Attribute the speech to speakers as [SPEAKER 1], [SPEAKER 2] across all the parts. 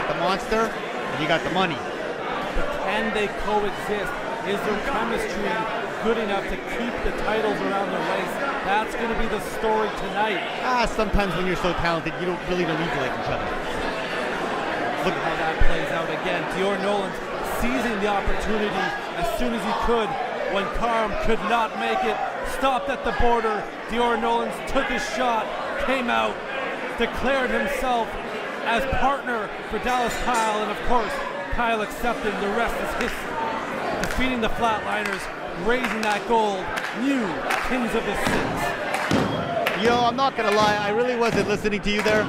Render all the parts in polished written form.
[SPEAKER 1] got the monster, and you got the money.
[SPEAKER 2] Can they coexist? Is their chemistry good enough to keep the titles around their waist? That's going to be the story tonight.
[SPEAKER 1] Sometimes when you're so talented, you don't need to like each other.
[SPEAKER 2] Look at how that plays out again. Dior Nollins seizing the opportunity as soon as he could when Karam could not make it. Stopped at the border. Dior Nollins took his shot, came out, declared himself as partner for Dallas Kyle, and of course, Kyle accepted. The rest is history. Defeating the Flatliners, raising that gold, new kings of the six.
[SPEAKER 1] Yo, I'm not gonna lie, I really wasn't listening to you there.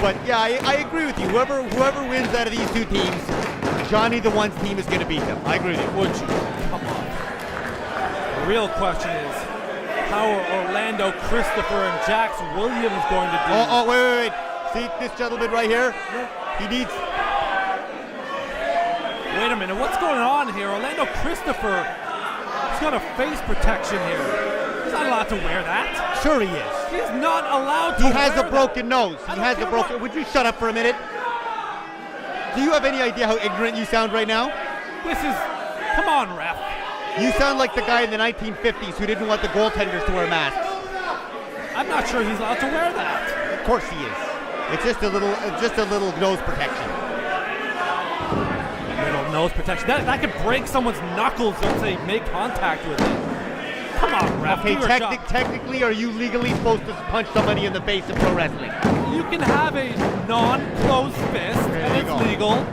[SPEAKER 1] But yeah, I agree with you. Whoever wins out of these two teams, Johnny the One's team is gonna beat them. I agree with you.
[SPEAKER 2] Would you? Come on. The real question is, how are Orlando Christopher and Jax Williams going to do?
[SPEAKER 1] Oh, wait. See this gentleman right here? He needs...
[SPEAKER 2] Wait a minute, what's going on here? Orlando Christopher, he's got a face protection here. He's not allowed to wear that.
[SPEAKER 1] Sure he is.
[SPEAKER 2] He's not allowed to
[SPEAKER 1] wear that. He has a broken nose.
[SPEAKER 2] He has a broken...
[SPEAKER 1] Would you shut up for a minute? Do you have any idea how ignorant you sound right now?
[SPEAKER 2] This is... Come on, ref.
[SPEAKER 1] You sound like the guy in the 1950s who didn't want the goaltenders to wear masks.
[SPEAKER 2] I'm not sure he's allowed to wear that.
[SPEAKER 1] Of course he is. It's just a little nose protection.
[SPEAKER 2] Little nose protection. That could break someone's knuckles once they make contact with it. Come on, ref.
[SPEAKER 1] Okay, technically, are you legally supposed to punch somebody in the face in pro wrestling?
[SPEAKER 2] You can have a non-closed fist, and it's legal.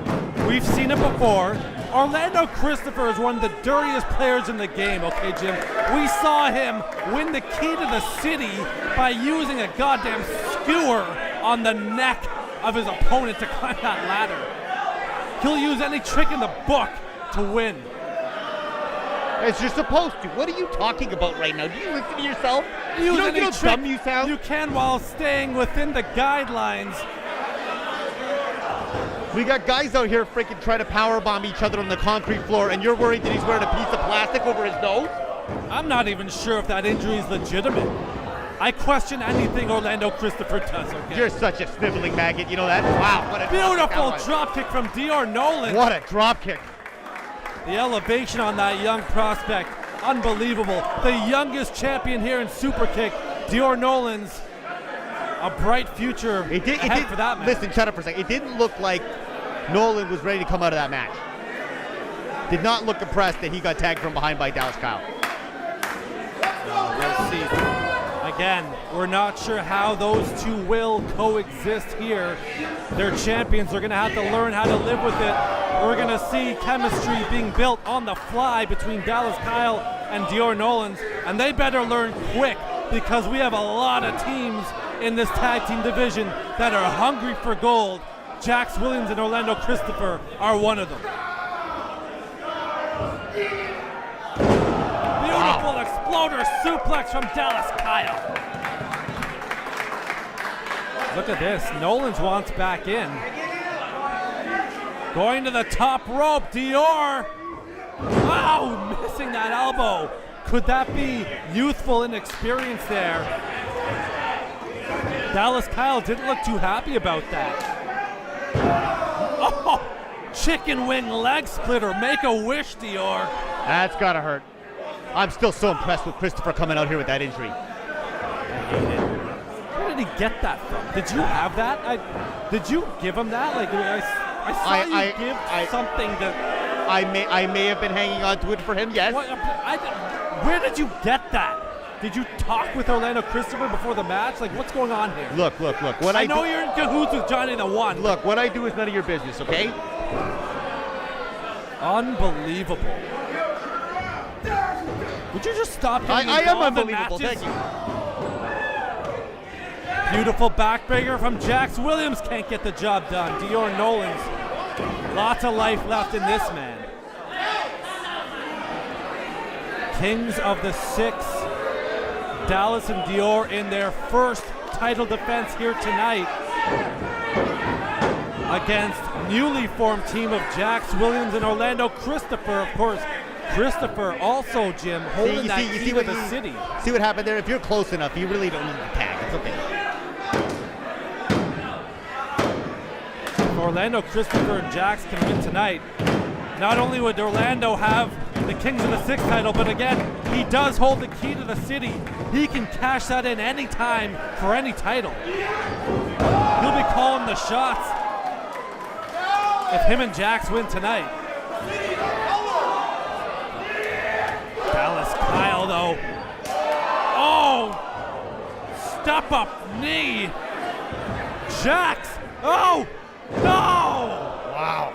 [SPEAKER 2] We've seen it before. Orlando Christopher is one of the dirtiest players in the game, okay, Jim? We saw him win the key to the city by using a goddamn skewer on the neck of his opponent to climb that ladder. He'll use any trick in the book to win.
[SPEAKER 1] As you're supposed to. What are you talking about right now? Do you listen to yourself?
[SPEAKER 2] You know
[SPEAKER 1] how dumb you sound?
[SPEAKER 2] You can while staying within the guidelines.
[SPEAKER 1] We got guys out here freaking trying to powerbomb each other on the concrete floor, and you're worried that he's wearing a piece of plastic over his nose?
[SPEAKER 2] I'm not even sure if that injury is legitimate. I question anything Orlando Christopher does, okay?
[SPEAKER 1] You're such a sniveling maggot, you know that? Wow, what a
[SPEAKER 2] beautiful drop kick from Dior Nollins.
[SPEAKER 1] What a drop kick.
[SPEAKER 2] The elevation on that young prospect, unbelievable. The youngest champion here in Superkick'd, Dior Nollins. A bright future ahead for that match.
[SPEAKER 1] Listen, shut up for a second. It didn't look like Nolan was ready to come out of that match. Did not look impressed that he got tagged from behind by Dallas Kyle.
[SPEAKER 2] We'll see. Again, we're not sure how those two will coexist here. They're champions. They're going to have to learn how to live with it. We're going to see chemistry being built on the fly between Dallas Kyle and Dior Nollins, and they better learn quick because we have a lot of teams in this tag team division that are hungry for gold. Jax Williams and Orlando Christopher are one of them. Beautiful exploder suplex from Dallas Kyle. Look at this, Nollins wants back in. Going to the top rope, Dior. Wow, missing that elbow. Could that be youthful inexperience there? Dallas Kyle didn't look too happy about that. Oh, chicken wing leg splitter. Make a wish, Dior.
[SPEAKER 1] That's gotta hurt. I'm still so impressed with Christopher coming out here with that injury.
[SPEAKER 2] I hate it. Where did he get that from? Did you have that? Did you give him that? Like I saw you give something that.
[SPEAKER 1] I may have been hanging on to it for him. Yes.
[SPEAKER 2] Where did you get that? Did you talk with Orlando Christopher before the match? Like, what's going on here?
[SPEAKER 1] Look.
[SPEAKER 2] I know you're in cahoots with Johnny the One.
[SPEAKER 1] Look, what I do is none of your business, okay?
[SPEAKER 2] Unbelievable. Would you just stop getting
[SPEAKER 1] I am
[SPEAKER 2] involved in
[SPEAKER 1] unbelievable,
[SPEAKER 2] matches?
[SPEAKER 1] Thank you.
[SPEAKER 2] Beautiful backbreaker from Jax Williams. Can't get the job done. Dior Nollins. Lots of life left in this man. Kings of the Six. Dallas and Dior in their first title defense here tonight against newly formed team of Jax Williams and Orlando Christopher. Of course, Christopher also, Jim, holding that key to the city.
[SPEAKER 1] See what happened there? If you're close enough, you really don't need to tag. It's okay.
[SPEAKER 2] Orlando, Christopher, and Jax can win tonight, not only would Orlando have the Kings of the Six title, but again, he does hold the key to the city. He can cash that in any time for any title. He'll be calling the shots if him and Jax win tonight. Dallas Kyle though. Oh! Step up knee. Jax. Oh! No!
[SPEAKER 1] Wow.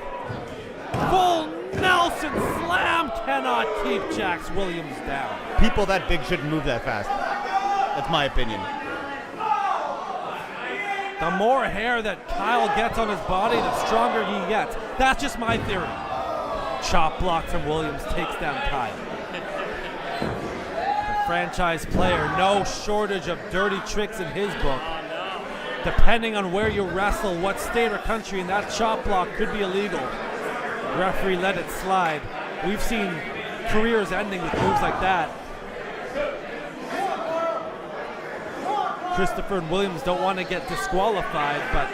[SPEAKER 2] Full Nelson slam cannot keep Jax Williams down.
[SPEAKER 1] People that big shouldn't move that fast. That's my opinion.
[SPEAKER 2] The more hair that Kyle gets on his body, the stronger he gets. That's just my theory. Chop block from Williams takes down Kyle. The franchise player, no shortage of dirty tricks in his book. Depending on where you wrestle, what state or country, and that chop block could be illegal. Referee let it slide. We've seen careers ending with moves like that. Christopher and Williams don't want to get disqualified, but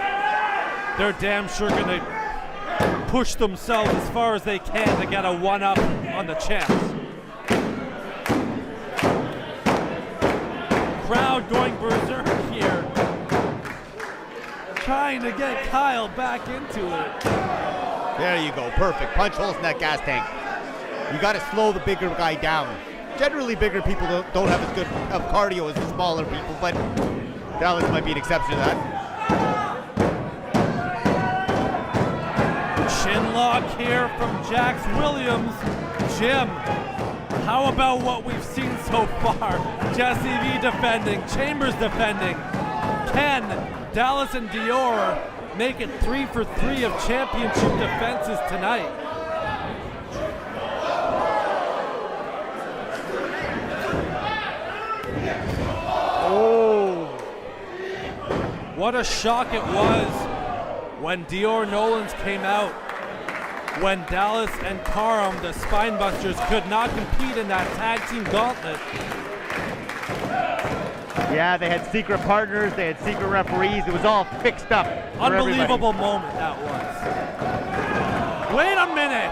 [SPEAKER 2] they're damn sure going to push themselves as far as they can to get a one-up on the champs. Crowd going berserk here, trying to get Kyle back into it.
[SPEAKER 1] There you go, perfect. Punch holes in that gas tank. You got to slow the bigger guy down. Generally, bigger people don't have as good of cardio as the smaller people, but Dallas might be an exception to that.
[SPEAKER 2] Chin lock here from Jax Williams. Jim, how about what we've seen so far? Jesse V defending, Chambers defending. Can Dallas and Dior make it 3 for 3 of championship defenses tonight? Oh! What a shock it was when Dior Nollins came out. When Dallas and Karam, the Spinebusters, could not compete in that tag team gauntlet.
[SPEAKER 1] Yeah, they had secret partners, they had secret referees, it was all fixed up.
[SPEAKER 2] Unbelievable moment that was. Wait a minute!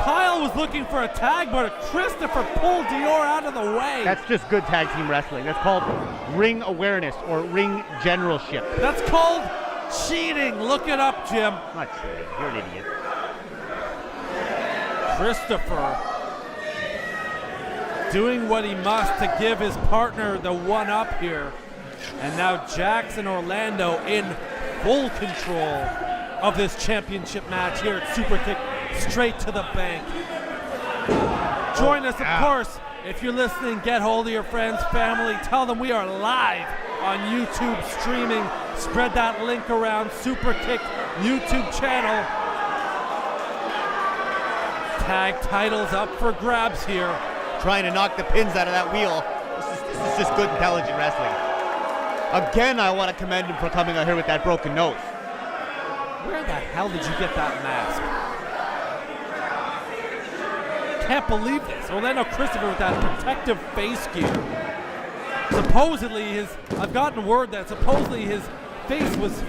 [SPEAKER 2] Kyle was looking for a tag, but Christopher pulled Dior out of the way.
[SPEAKER 1] That's just good tag team wrestling. That's called ring awareness or ring generalship.
[SPEAKER 2] That's called cheating. Look it up, Jim.
[SPEAKER 1] I'm not cheating, you're an idiot.
[SPEAKER 2] Christopher doing what he must to give his partner the one-up here. And now Jax and Orlando in full control of this championship match here at Superkick'd, straight to the bank. Join us, of course, if you're listening, get hold of your friends, family, tell them we are live on YouTube streaming. Spread that link around, Superkick'd YouTube channel. Tag titles up for grabs here.
[SPEAKER 1] Trying to knock the pins out of that wheel. This is just good, intelligent wrestling. Again, I want to commend him for coming out here with that broken nose.
[SPEAKER 2] Where the hell did you get that mask? Can't believe this. Orlando Christopher with that protective face gear. Supposedly I've gotten word that supposedly his face was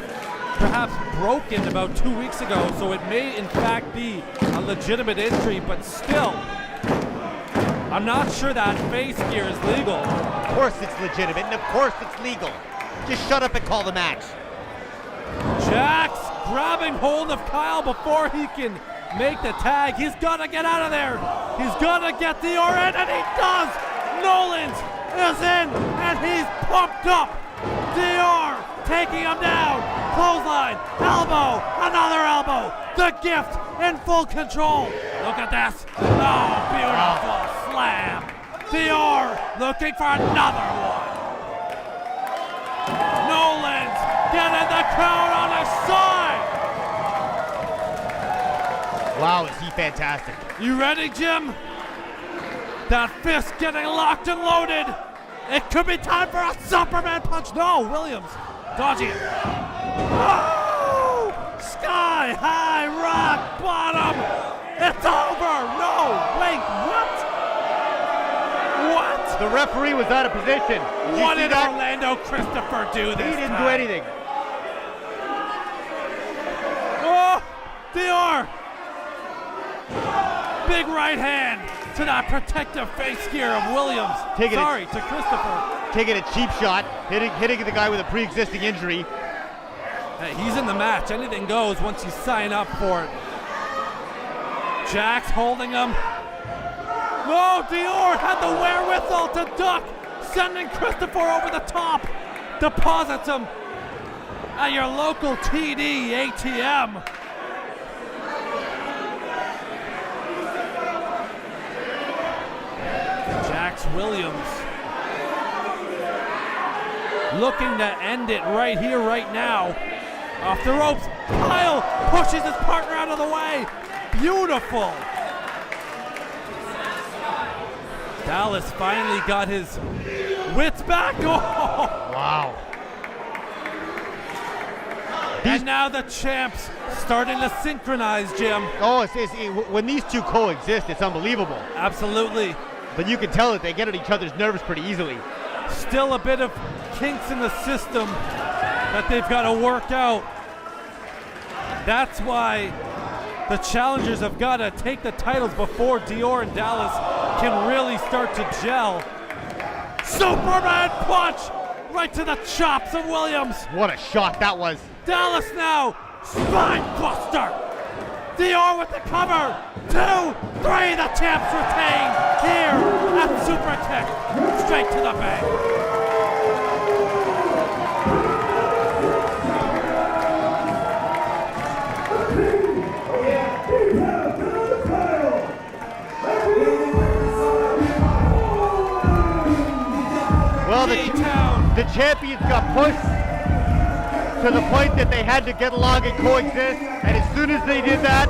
[SPEAKER 2] perhaps broken about 2 weeks ago, so it may in fact be a legitimate injury, but still, I'm not sure that face gear is legal.
[SPEAKER 1] Of course it's legitimate, and of course it's legal. Just shut up and call the match.
[SPEAKER 2] Jax grabbing hold of Kyle before he can make the tag. He's got to get out of there. He's got to get Dior in, and he does. Nollins is in, and he's pumped up. Dior taking him down. Clothesline, elbow, another elbow. The gift in full control. Look at this. Oh, beautiful slam. Dior looking for another one. Nollins getting the crowd on his side.
[SPEAKER 1] Wow, is he fantastic.
[SPEAKER 2] You ready, Jim? That fist getting locked and loaded. It could be time for a Superman punch. No, Williams dodging it. Oh! Sky high, rock bottom. It's over. No, wait, what? What?
[SPEAKER 1] The referee was out of position.
[SPEAKER 2] What did Orlando Christopher do this time?
[SPEAKER 1] He didn't do anything.
[SPEAKER 2] Oh! Dior! Big right hand to that protective face gear of Williams. To Christopher.
[SPEAKER 1] Taking a cheap shot, hitting the guy with a pre-existing injury.
[SPEAKER 2] Hey, he's in the match. Anything goes once you sign up for it. Jax holding him. No, Dior had the wherewithal to duck, sending Christopher over the top. Deposits him at your local TD ATM. Jax Williams looking to end it right here, right now. Off the ropes, Kyle pushes his partner out of the way. Beautiful. Dallas finally got his wits back. Oh.
[SPEAKER 1] Wow.
[SPEAKER 2] And now the champs starting to synchronize, Jim.
[SPEAKER 1] Oh, when these two coexist, it's unbelievable.
[SPEAKER 2] Absolutely.
[SPEAKER 1] But you can tell that they get on each other's nerves pretty easily.
[SPEAKER 2] Still a bit of kinks in the system that they've got to work out. That's why the challengers have got to take the titles before Dior and Dallas can really start to gel. Superman punch right to the chops of Williams.
[SPEAKER 1] What a shot that was.
[SPEAKER 2] Dallas now, spine buster. Dior with the cover. 2, 3, the champs retain here at Superkick'd. Straight to the bank.
[SPEAKER 1] Well, the champions got pushed to the point that they had to get along and coexist, and as soon as they did that,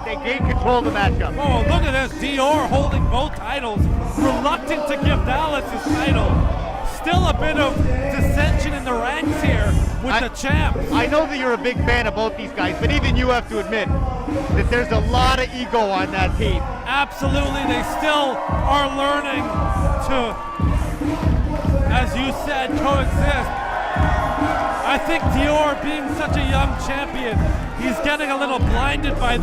[SPEAKER 1] they gained control of the matchup.
[SPEAKER 2] Oh, look at this. Dior holding both titles, reluctant to give Dallas his title. Still a bit of dissension in the ranks here with the champs.
[SPEAKER 1] I know that you're a big fan of both these guys, but even you have to admit that there's a lot of ego on that team.
[SPEAKER 2] Absolutely, they still are learning to, as you said, coexist. I think Dior, being such a young champion, he's getting a little blinded by the